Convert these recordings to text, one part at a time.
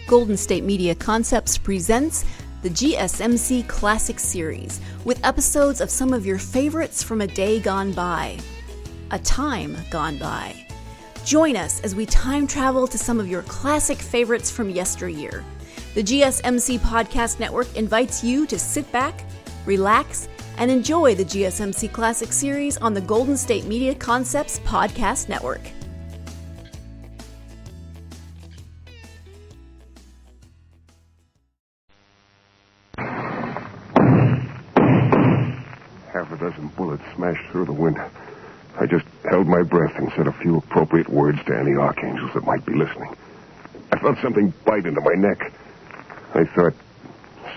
Golden State Media Concepts presents the GSMC Classic Series, with episodes of some of your favorites from a day gone by, a time gone by. Join us as we time travel to some of your classic favorites from yesteryear. The GSMC Podcast Network invites you to sit back, relax, and enjoy the GSMC Classic Series on the Golden State Media Concepts Podcast Network. Half a dozen bullets smashed through the window. I just held my breath and said a few appropriate words to any archangels that might be listening. I felt something bite into my neck. I thought,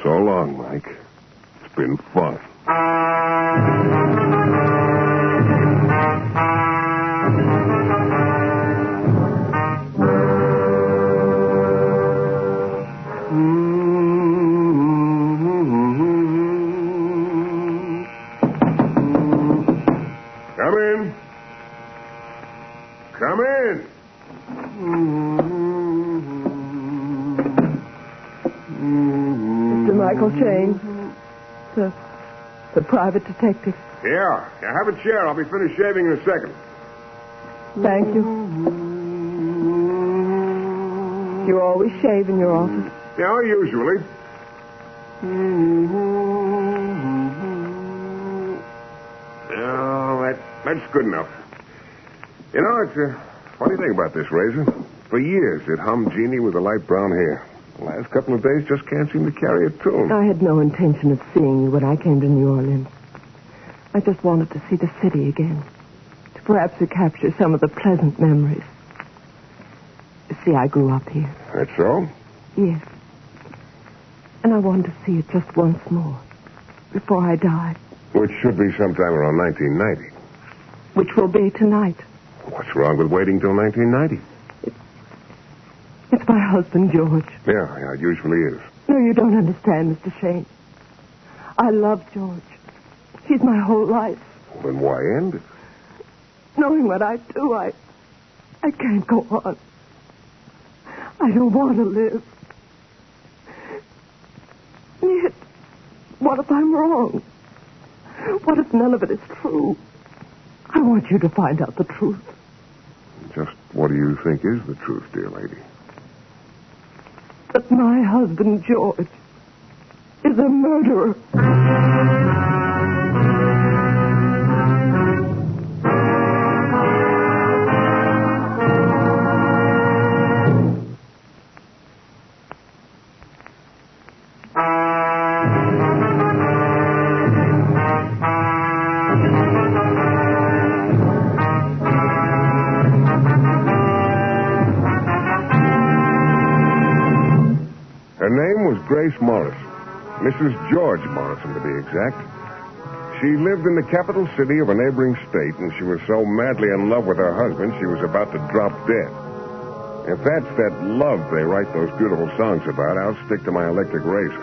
so long, Mike. It's been fun. Come in. Come in. Mr. Michael Shayne, the private detective. Yeah, have a chair. I'll be finished shaving in a second. Thank you. You always shave in your office? Yeah, usually. No, that's good enough. You know, it's a funny thing about this razor. For years, it hummed Jeannie with the light brown hair. The last couple of days just can't seem to carry a tune. I had no intention of seeing you when I came to New Orleans. I just wanted to see the city again, to perhaps recapture some of the pleasant memories. You see, I grew up here. That's so? Yes. And I wanted to see it just once more, before I die. Which should be sometime around 1990. Which will be tonight. What's wrong with waiting till 1990? It's my husband, George. Yeah, it usually is. No, you don't understand, Mr. Shayne. I love George. He's my whole life. Well, then why end it? Knowing what I do, I can't go on. I don't want to live. Yet, what if I'm wrong? What if none of it is true? I want you to find out the truth. Just what do you think is the truth, dear lady? That my husband, George, is a murderer. Her name was Grace Morrison. Mrs. George Morrison, to be exact. She lived in the capital city of a neighboring state, and she was so madly in love with her husband, she was about to drop dead. If that's that love they write those beautiful songs about, I'll stick to my electric razor.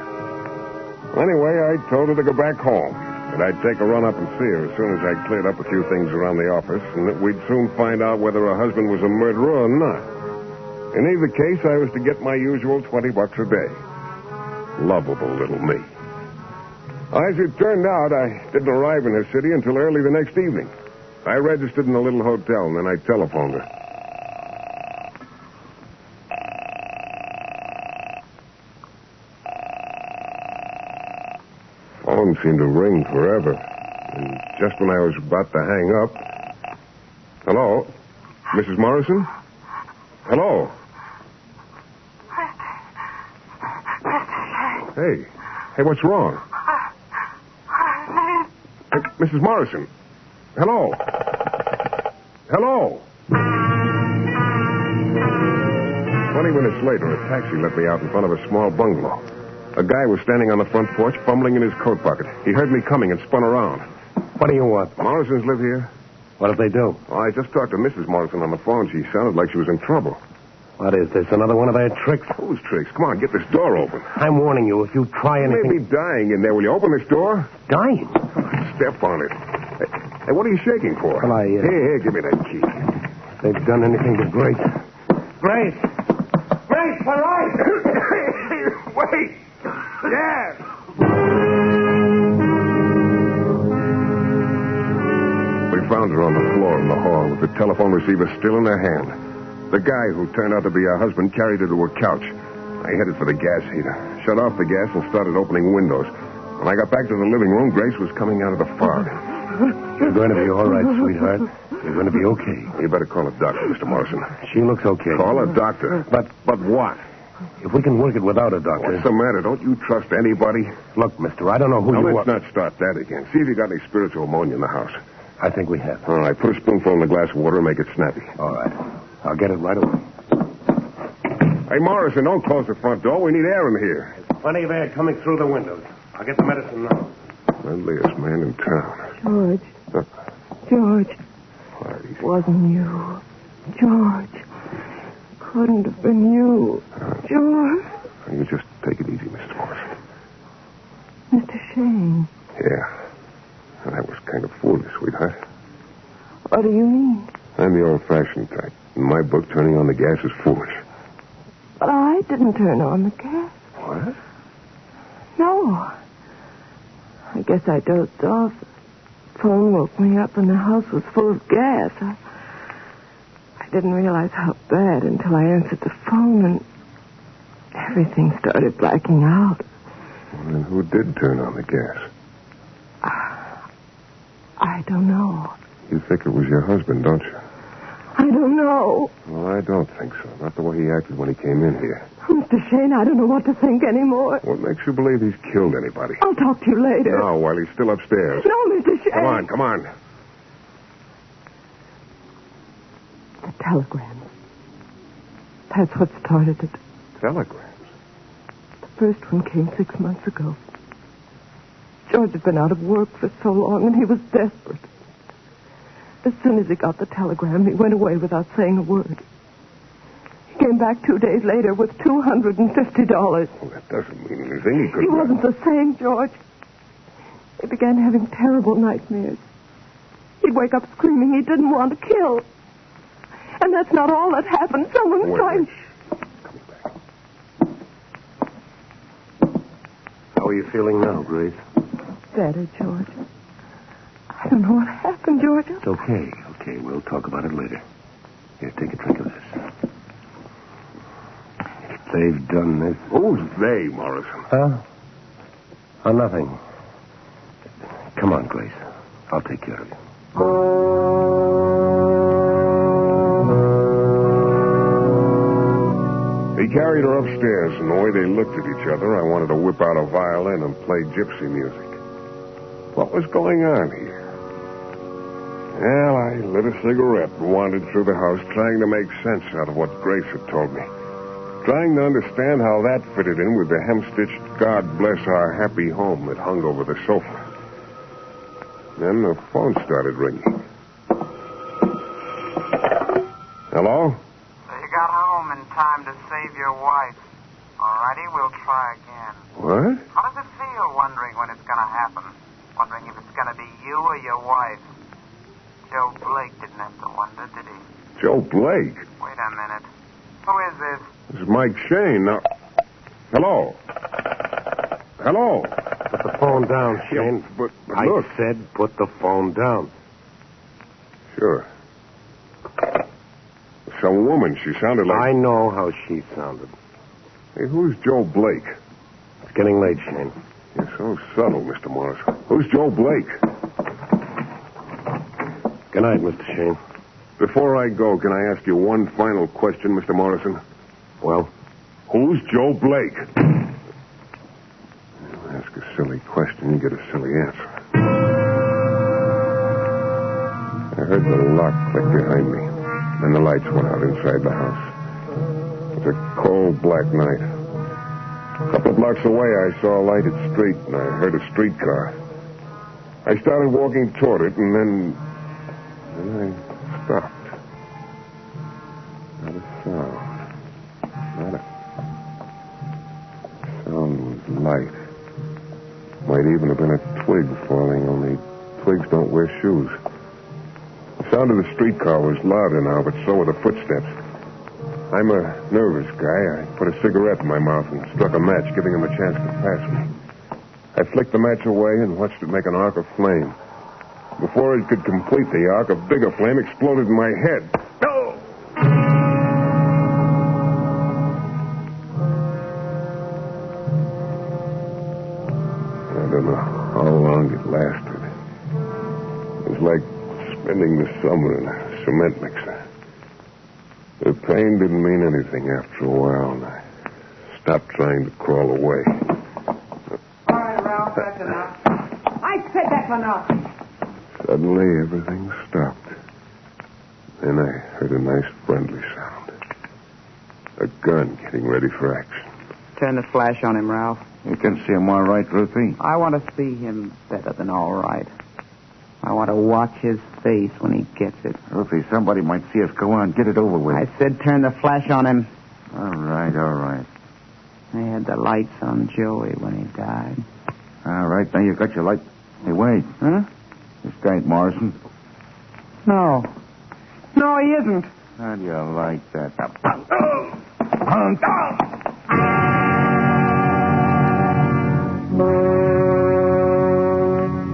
Anyway, I told her to go back home, that I'd take a run up and see her as soon as I'd cleared up a few things around the office, and that we'd soon find out whether her husband was a murderer or not. In either case, I was to get my usual $20 a day. Lovable little me. As it turned out, I didn't arrive in her city until early the next evening. I registered in a little hotel, and then I telephoned her. Phone seemed to ring forever. And just when I was about to hang up... Hello? Mrs. Morrison? Hello? Hey, what's wrong? Hey, Mrs. Morrison. Hello? Hello? 20 minutes later, a taxi let me out in front of a small bungalow. A guy was standing on the front porch, fumbling in his coat pocket. He heard me coming and spun around. What do you want? Morrisons live here. What did they do? Well, I just talked to Mrs. Morrison on the phone. She sounded like she was in trouble. What is this, another one of their tricks? Whose tricks? Come on, get this door open. I'm warning you, if you try You anything... may be dying in there. Will you open this door? Dying? Step on it. Hey, what are you shaking for? Well, Here, give me that key. They've done anything to Grace. Grace! Grace, all right? Wait! Yes! We found her on the floor in the hall with the telephone receiver still in her hand. The guy who turned out to be her husband carried her to her couch. I headed for the gas heater, shut off the gas, and started opening windows. When I got back to the living room, Grace was coming out of the fog. You're going to be all right, sweetheart. You're going to be okay. You better call a doctor, Mr. Morrison. She looks okay. Call a doctor. But what? If we can work it without a doctor... What's the matter? Don't you trust anybody? Look, mister, I don't know who now, you let's not start that again. See if you got any spiritual ammonia in the house. I think we have. All right, put a spoonful in the glass of water and make it snappy. All right. I'll get it right away. Hey, Morrison, don't close the front door. We need air in here. There's plenty of air coming through the windows. I'll get the medicine now. Friendliest man in town. George. Huh? George. Party. Wasn't you. George. Couldn't have been you. George. You just take it easy, Mrs. Morrison. Mr. Shayne. Yeah. That was kind of foolish, sweetheart. What do you mean? I'm the old-fashioned type. In my book, turning on the gas is foolish. But I didn't turn on the gas. What? No. I guess I dozed off. The phone woke me up and the house was full of gas. I didn't realize how bad until I answered the phone and everything started blacking out. Well, then who did turn on the gas? I don't know. You think it was your husband, don't you? I don't know. Well, I don't think so. Not the way he acted when he came in here. Mr. Shayne, I don't know what to think anymore. What makes you believe he's killed anybody? I'll talk to you later. No, while he's still upstairs. No, Mr. Shayne. Come on. The telegrams. That's what started it. Telegrams? The first one came 6 months ago. George had been out of work for so long, and he was desperate. As soon as he got the telegram, he went away without saying a word. He came back 2 days later with $250. Well, that doesn't mean anything. He could... He wasn't the same, George. He began having terrible nightmares. He'd wake up screaming he didn't want to kill. And that's not all that happened. Someone was trying... Coming back. How are you feeling now, Grace? Better, George. I don't know what happened, George. It's okay. Okay, we'll talk about it later. Here, take a drink of this. If they've done this... Who's they, Morrison? Huh? Oh, nothing. Come on, Grace. I'll take care of you. He carried her upstairs, and the way they looked at each other, I wanted to whip out a violin and play gypsy music. What was going on here? Well, I lit a cigarette and wandered through the house, trying to make sense out of what Grace had told me. Trying to understand how that fitted in with the hem-stitched "God bless our happy home" that hung over the sofa. Then the phone started ringing. Hello? So you got home in time to save your wife. Alrighty, we'll try again. What? How does it feel wondering when it's going to happen? Wondering if it's going to be you or your wife? Joe Blake didn't have to wonder, did he? Joe Blake? Wait a minute. Who is this? This is Mike Shayne. Now... Hello? Hello? Put the phone down, Shane. But I look. said put the phone down. Sure. Some woman. She sounded like... I know how she sounded. Hey, who's Joe Blake? It's getting late, Shane. You're so subtle, Mr. Morris. Who's Joe Blake? Good night, Mr. Shayne. Before I go, can I ask you one final question, Mr. Morrison? Well? Who's Joe Blake? You ask a silly question, you get a silly answer. I heard the lock click behind me. Then the lights went out inside the house. It was a cold, black night. A couple of blocks away, I saw a lighted street, and I heard a streetcar. I started walking toward it, and then I stopped. Not a sound. Not a... The sound was light. Might even have been a twig falling, only twigs don't wear shoes. The sound of the streetcar was louder now, but so were the footsteps. I'm a nervous guy. I put a cigarette in my mouth and struck a match, giving him a chance to pass me. I flicked the match away and watched it make an arc of flame. Before it could complete the arc, a bigger flame exploded in my head. No! I don't know how long it lasted. It was like spending the summer in a cement mixer. The pain didn't mean anything after a while, and I stopped trying to crawl away. All right, Ralph, that's enough. I said that's enough. Suddenly, everything stopped. Then I heard a nice, friendly sound. A gun getting ready for action. Turn the flash on him, Ralph. You can see him all right, Ruthie. I want to see him better than all right. I want to watch his face when he gets it. Ruthie, somebody might see us. Go on, get it over with. I said turn the flash on him. All right, all right. They had the lights on Joey when he died. All right, now you got your light. Hey, wait. Huh? This guy ain't Morrison. No. No, he isn't. How do you like that?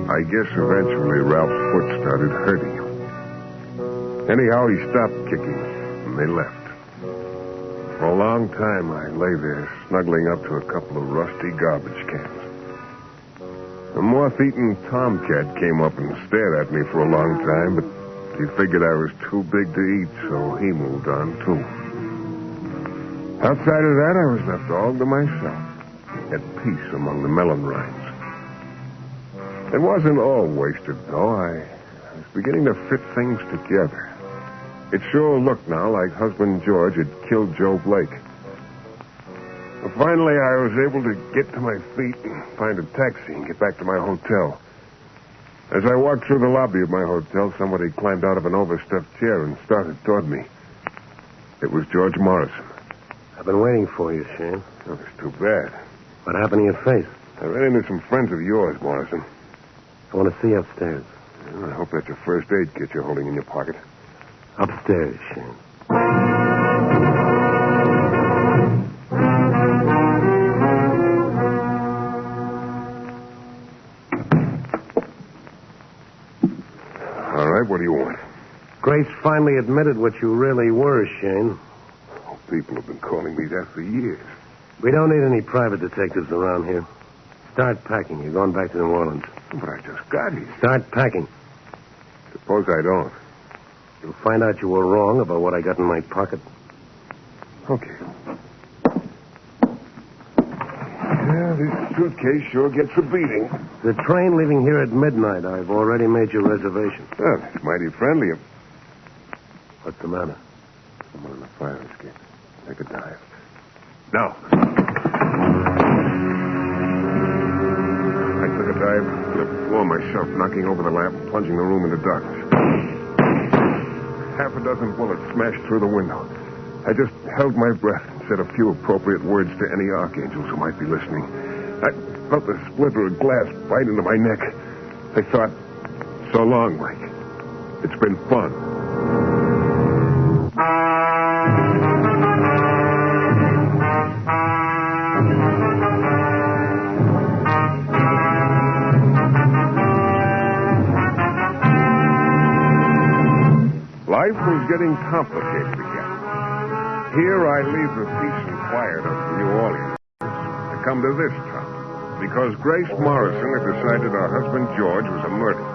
I guess eventually Ralph's foot started hurting him. Anyhow, he stopped kicking, and they left. For a long time, I lay there, snuggling up to a couple of rusty garbage cans. A moth-eaten tomcat came up and stared at me for a long time, but he figured I was too big to eat, so he moved on, too. Outside of that, I was left all to myself, at peace among the melon rinds. It wasn't all wasted, though. I was beginning to fit things together. It sure looked now like husband George had killed Joe Blake. Well, finally, I was able to get to my feet and find a taxi and get back to my hotel. As I walked through the lobby of my hotel, somebody climbed out of an overstuffed chair and started toward me. It was George Morrison. I've been waiting for you, Shane. Oh, it's too bad. What happened to your face? I ran into some friends of yours, Morrison. I want to see you upstairs. Well, I hope that's a first aid kit you're holding in your pocket. Upstairs, Shane. All right, what do you want? Grace finally admitted what you really were, Shane. Oh, people have been calling me that for years. We don't need any private detectives around here. Start packing. You're going back to New Orleans. But I just got here. Start packing. Suppose I don't. You'll find out you were wrong about what I got in my pocket. Okay. Yeah, this suitcase sure gets a beating. The train leaving here at midnight. I've already made your reservation. Well, that's mighty friendly of... What's the matter? Someone in the fire escape. Take a dive. Now. I took a dive, flipped the floor myself, knocking over the lamp and plunging the room into darkness. Half a dozen bullets smashed through the window. I just held my breath and said a few appropriate words to any archangels who might be listening. I felt the splinter of glass bite into my neck. I thought, so long, Mike. It's been fun. Life was getting complicated again. Here I leave the peace and quiet of New Orleans to come to this town because Grace Morrison had decided her husband George was a murderer.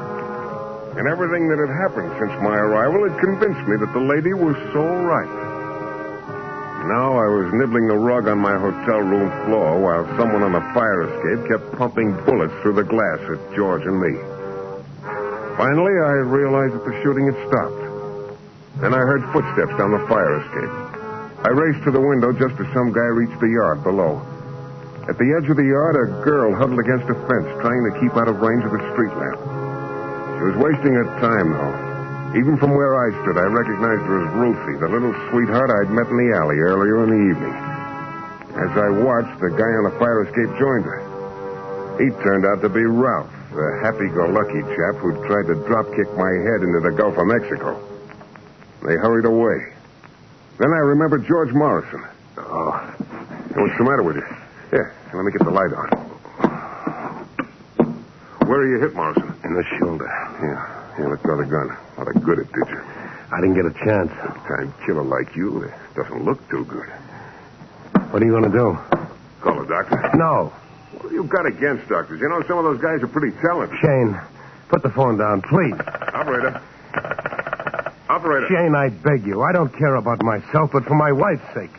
And everything that had happened since my arrival had convinced me that the lady was so right. Now I was nibbling the rug on my hotel room floor while someone on the fire escape kept pumping bullets through the glass at George and me. Finally, I realized that the shooting had stopped. Then I heard footsteps down the fire escape. I raced to the window just as some guy reached the yard below. At the edge of the yard, a girl huddled against a fence, trying to keep out of range of the street lamp. She was wasting her time, though. Even from where I stood, I recognized her as Ruthie, the little sweetheart I'd met in the alley earlier in the evening. As I watched, the guy on the fire escape joined her. He turned out to be Ralph, the happy-go-lucky chap who'd tried to drop-kick my head into the Gulf of Mexico. They hurried away. Then I remembered George Morrison. Oh. Hey, what's the matter with you? Here, let me get the light on. Where are you hit, Morrison? In the shoulder. Yeah, let go of the gun. Not a good it did you. I didn't get a chance. Time killer like you, it doesn't look too good. What are you going to do? Call the doctor. No. What have you got against doctors? You know, some of those guys are pretty talented. Shayne, put the phone down, please. Operator. Shayne, I beg you. I don't care about myself, but for my wife's sake.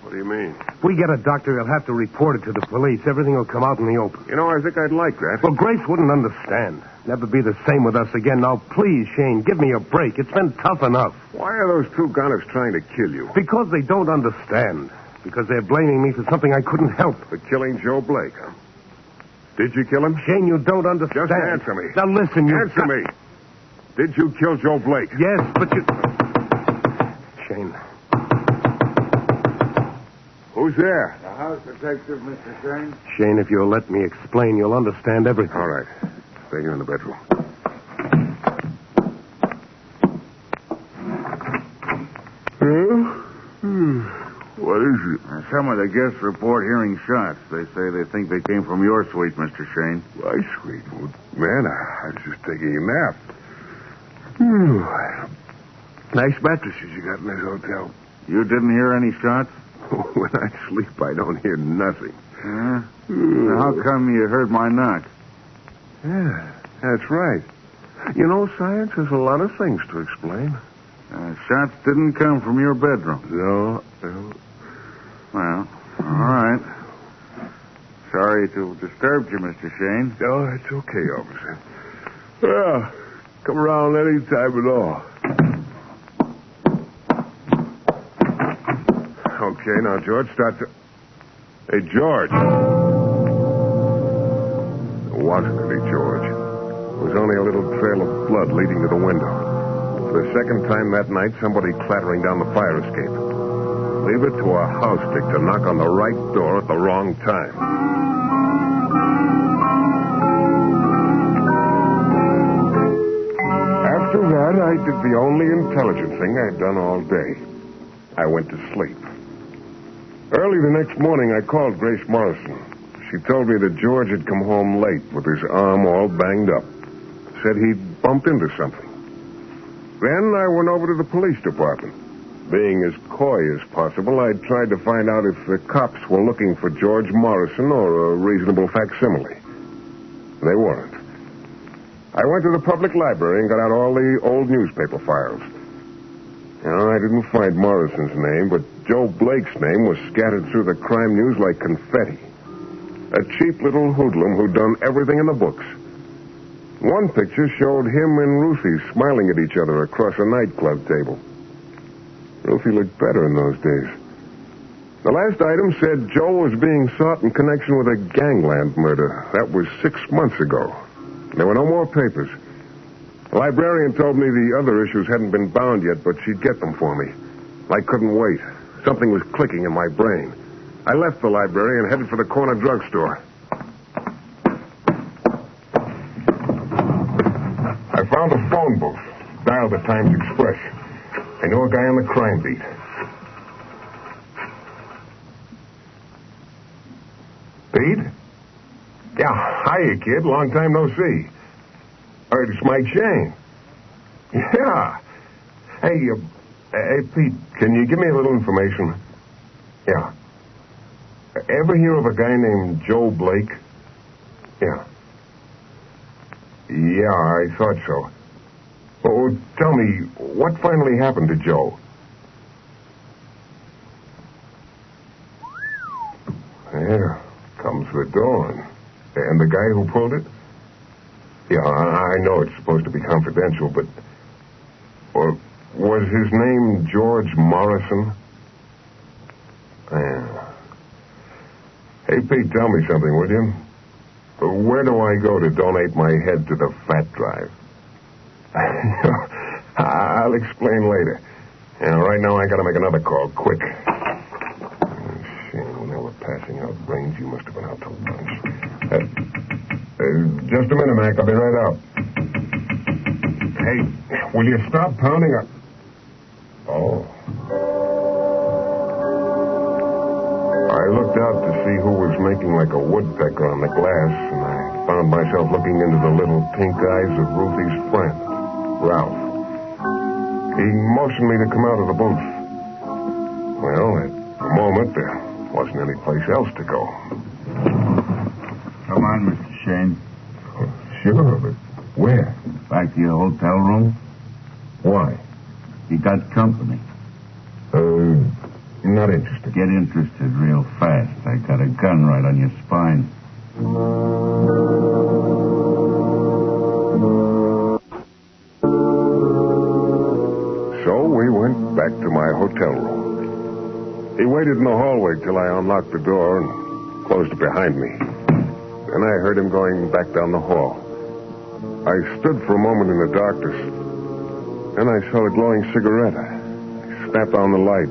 What do you mean? If we get a doctor, he'll have to report it to the police. Everything will come out in the open. You know, I think I'd like that. Well, Grace wouldn't understand. Never be the same with us again. Now, please, Shayne, give me a break. It's been tough enough. Why are those two gunners trying to kill you? Because they don't understand. Because they're blaming me for something I couldn't help. For killing Joe Blake, huh? Did you kill him? Shayne, you don't understand. Just answer me. Now, listen, you... Answer me. Did you kill Joe Blake? Yes, but you... Shayne. Who's there? The house detective, Mr. Shayne. Shayne, if you'll let me explain, you'll understand everything. All right. Stay here in the bedroom. What is it? Some of the guests report hearing shots. They say they think they came from your suite, Mr. Shayne. My sweet. Well, man, I was just taking a nap. Nice mattresses you got in this hotel. You didn't hear any shots? When I sleep, I don't hear nothing. Yeah? So how come you heard my knock? Yeah, that's right. You know, science has a lot of things to explain. Shots didn't come from your bedroom. No. Well, all right. Sorry to have disturbed you, Mr. Shayne. No, it's okay, officer. Well, come around any time at all. Okay, now, George, start to... Hey, George. It wasn't any George. It was only a little trail of blood leading to the window. For the second time that night, somebody clattering down the fire escape. Leave it to a house stick to knock on the right door at the wrong time. After that, I did the only intelligent thing I'd done all day. I went to sleep. Early the next morning, I called Grace Morrison. She told me that George had come home late with his arm all banged up. Said he'd bumped into something. Then I went over to the police department. Being as coy as possible, I tried to find out if the cops were looking for George Morrison or a reasonable facsimile. They weren't. I went to the public library and got out all the old newspaper files. You know, I didn't find Morrison's name, but Joe Blake's name was scattered through the crime news like confetti. A cheap little hoodlum who'd done everything in the books. One picture showed him and Ruthie smiling at each other across a nightclub table. Ruthie looked better in those days. The last item said Joe was being sought in connection with a gangland murder. That was 6 months ago. There were no more papers. The librarian told me the other issues hadn't been bound yet, but she'd get them for me. I couldn't wait. Something was clicking in my brain. I left the library and headed for the corner drugstore. I found a phone booth. Dialed the Times Express. I knew a guy on the crime beat. Pete? Yeah, hiya, kid. Long time no see. It's Mike Shayne. Yeah. Hey, Pete, can you give me a little information? Yeah. Ever hear of a guy named Joe Blake? Yeah. Yeah, I thought so. Oh, tell me, what finally happened to Joe? There comes the dawn. And the guy who pulled it? Yeah, I know it's supposed to be confidential, but... Or was his name George Morrison? Yeah. Hey, Pete, tell me something, will you? Where do I go to donate my head to the fat drive? I'll explain later. Right now I gotta make another call, quick. Shame, when they were passing out brains, you must have been out to lunch. Just a minute, Mac. I'll be right up. Hey, will you stop pounding up? Oh. out to see who was making like a woodpecker on the glass, and I found myself looking into the little pink eyes of Ruthie's friend, Ralph. He motioned me to come out of the booth. Well, at the moment, there wasn't any place else to go. Come on, Mr. Shayne. Oh, sure, but where? Back to your hotel room. Why? You got company. Not interested. Get interested real fast. I got a gun right on your spine. So we went back to my hotel room. He waited in the hallway till I unlocked the door and closed it behind me. Then I heard him going back down the hall. I stood for a moment in the darkness. Then I saw a glowing cigarette. I snapped on the light.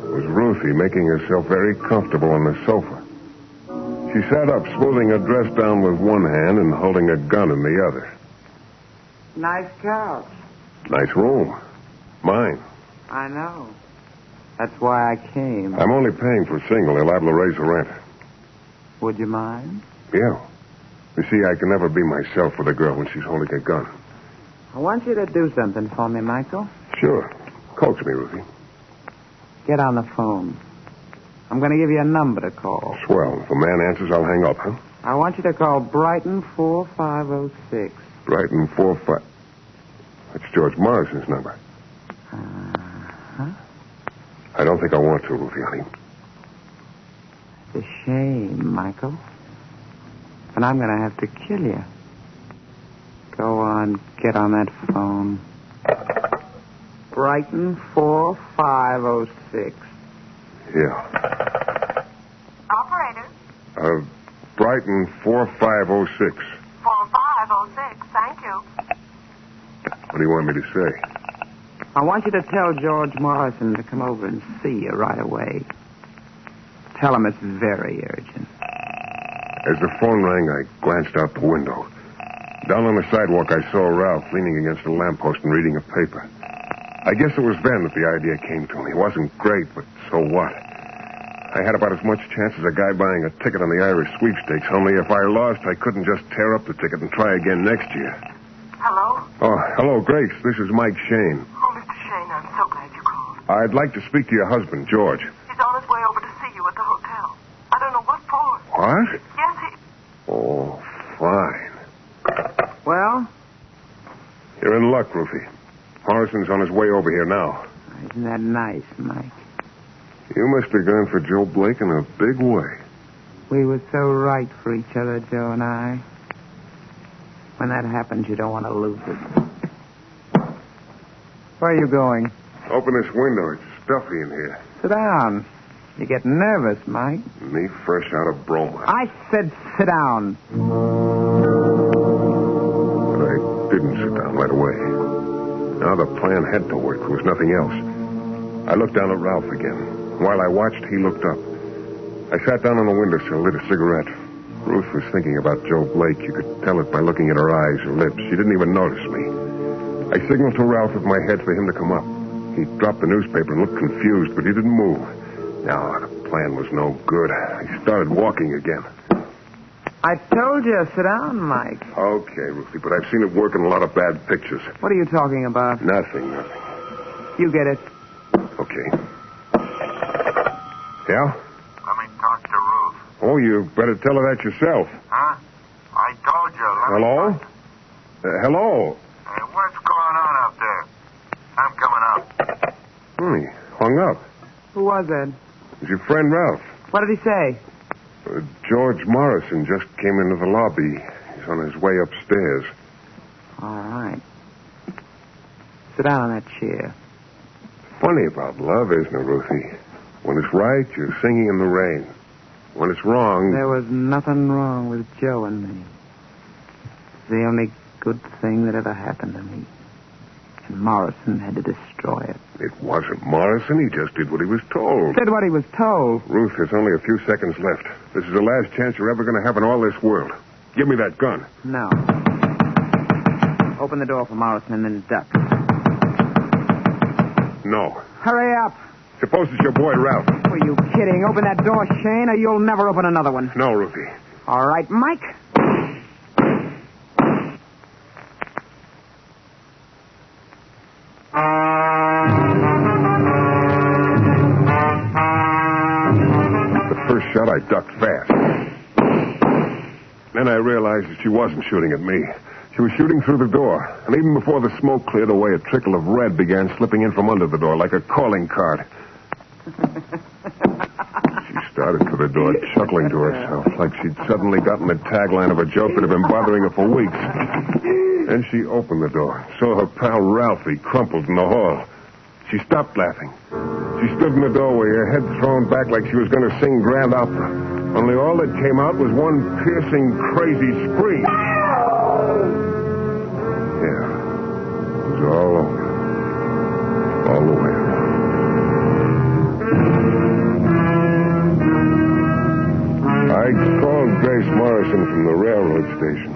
It was Ruthie making herself very comfortable on the sofa. She sat up, smoothing her dress down with one hand and holding a gun in the other. Nice couch. Nice room. Mine. I know. That's why I came. I'm only paying for a single. They're liable to raise the rent. Would you mind? Yeah. You see, I can never be myself with a girl when she's holding a gun. I want you to do something for me, Michael. Sure. Coax me, Ruthie. Get on the phone. I'm going to give you a number to call. Swell. If a man answers, I'll hang up, huh? I want you to call Brighton 4506. Brighton 45... That's George Morrison's number. Uh-huh. I don't think I want to, Ruthie, honey. It's a shame, Michael. And I'm going to have to kill you. Go on, get on that phone. Brighton 4506. Yeah. Operator. Brighton 4506. 4506, thank you. What do you want me to say? I want you to tell George Morrison to come over and see you right away. Tell him it's very urgent. As the phone rang, I glanced out the window. Down on the sidewalk, I saw Ralph leaning against a lamppost and reading a paper. I guess it was then that the idea came to me. It wasn't great, but so what? I had about as much chance as a guy buying a ticket on the Irish sweepstakes, only if I lost, I couldn't just tear up the ticket and try again next year. Hello? Oh, hello, Grace. This is Mike Shayne. Oh, Mr. Shayne, I'm so glad you called. I'd like to speak to your husband, George. He's on his way over to see you at the hotel. I don't know what for. What? Yes, he... Oh, fine. Well? You're in luck, Ruthie. Morrison's on his way over here now. Isn't that nice, Mike? You must have gone for Joe Blake in a big way. We were so right for each other, Joe and I. When that happens, you don't want to lose it. Where are you going? Open this window. It's stuffy in here. Sit down. You get nervous, Mike. Me fresh out of bromide. I said sit down. But I didn't sit down right away. Now the plan had to work. There was nothing else. I looked down at Ralph again. While I watched, he looked up. I sat down on the windowsill, lit a cigarette. Ruth was thinking about Joe Blake. You could tell it by looking at her eyes, her lips. She didn't even notice me. I signaled to Ralph with my head for him to come up. He dropped the newspaper and looked confused, but he didn't move. No, the plan was no good. I started walking again. I told you, sit down, Mike. Okay, Ruthie, but I've seen it work in a lot of bad pictures. What are you talking about? Nothing. You get it. Okay. Yeah? Let me talk to Ruth. Oh, you better tell her that yourself. Huh? I told you. Hello? Hello? What's going on up there? I'm coming up. He hung up. Who was it? It was your friend Ralph. What did he say? George Morrison just came into the lobby. He's on his way upstairs. All right. Sit down on that chair. Funny about love, isn't it, Ruthie? When it's right, you're singing in the rain. When it's wrong... There was nothing wrong with Joe and me. It's the only good thing that ever happened to me. And Morrison had to destroy it. It wasn't Morrison. He just did what he was told. Said what he was told. Ruth, there's only a few seconds left. This is the last chance you're ever going to have in all this world. Give me that gun. No. Open the door for Morrison and then duck. No. Hurry up. Suppose it's your boy, Ralph. Were you kidding? Open that door, Shane, or you'll never open another one. No, Ruthie. All right, Mike. The first shot, I ducked fast. Then I realized that she wasn't shooting at me. She was shooting through the door. And even before the smoke cleared away, a trickle of red began slipping in from under the door like a calling card. She started for the door, chuckling to herself, like she'd suddenly gotten the tagline of a joke that had been bothering her for weeks. Then she opened the door, saw her pal Ralphie crumpled in the hall. She stopped laughing. She stood in the doorway, her head thrown back like she was going to sing grand opera. Only all that came out was one piercing, crazy scream. Yeah, it was all over. All the way around. I called Grace Morrison from the railroad station.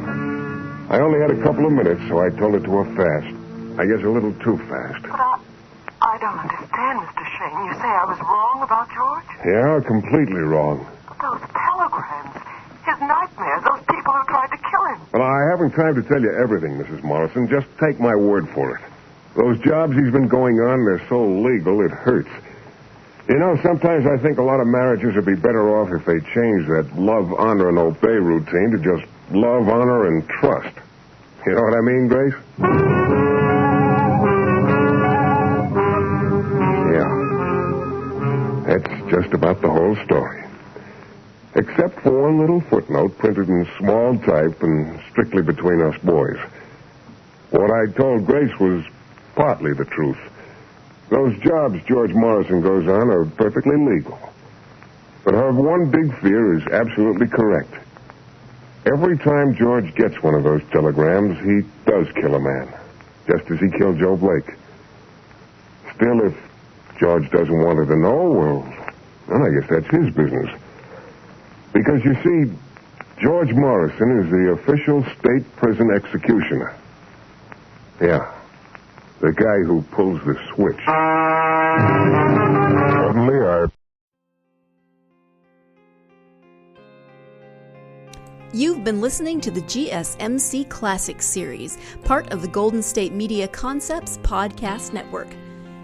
I only had a couple of minutes, so I told it to her fast. I guess a little too fast. But I don't understand, Mr. Shayne. You say I was wrong about George? Yeah, completely wrong. Those telegrams, his nightmares, those people who tried to kill him. Well, I haven't time to tell you everything, Mrs. Morrison. Just take my word for it. Those jobs he's been going on, they're so legal, it hurts. You know, sometimes I think a lot of marriages would be better off if they changed that love, honor, and obey routine to just love, honor, and trust. You know what I mean, Grace? Yeah. That's just about the whole story. Except for one little footnote printed in small type and strictly between us boys. What I told Grace was partly the truth. Those jobs George Morrison goes on are perfectly legal. But her one big fear is absolutely correct. Every time George gets one of those telegrams, he does kill a man, just as he killed Joe Blake. Still, if George doesn't want her to know, well, I guess that's his business. Because, you see, George Morrison is the official state prison executioner. Yeah. The guy who pulls the switch. Suddenly, You've been listening to the GSMC Classic Series, part of the Golden State Media Concepts Podcast Network.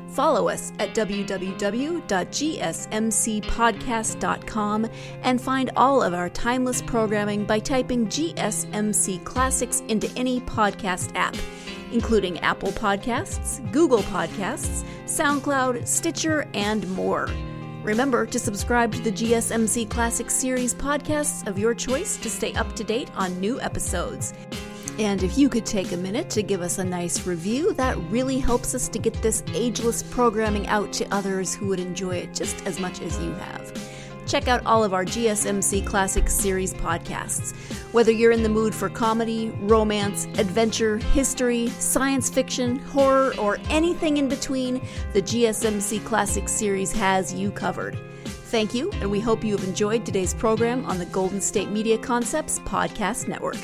Follow us at www.gsmcpodcast.com and find all of our timeless programming by typing GSMC Classics into any podcast app, including Apple Podcasts, Google Podcasts, SoundCloud, Stitcher, and more. Remember to subscribe to the GSMC Classic Series podcasts of your choice to stay up to date on new episodes. And if you could take a minute to give us a nice review, that really helps us to get this ageless programming out to others who would enjoy it just as much as you have. Check out all of our GSMC Classic Series podcasts. Whether you're in the mood for comedy, romance, adventure, history, science fiction, horror, or anything in between, the GSMC Classic Series has you covered. Thank you, and we hope you have enjoyed today's program on the Golden State Media Concepts Podcast Network.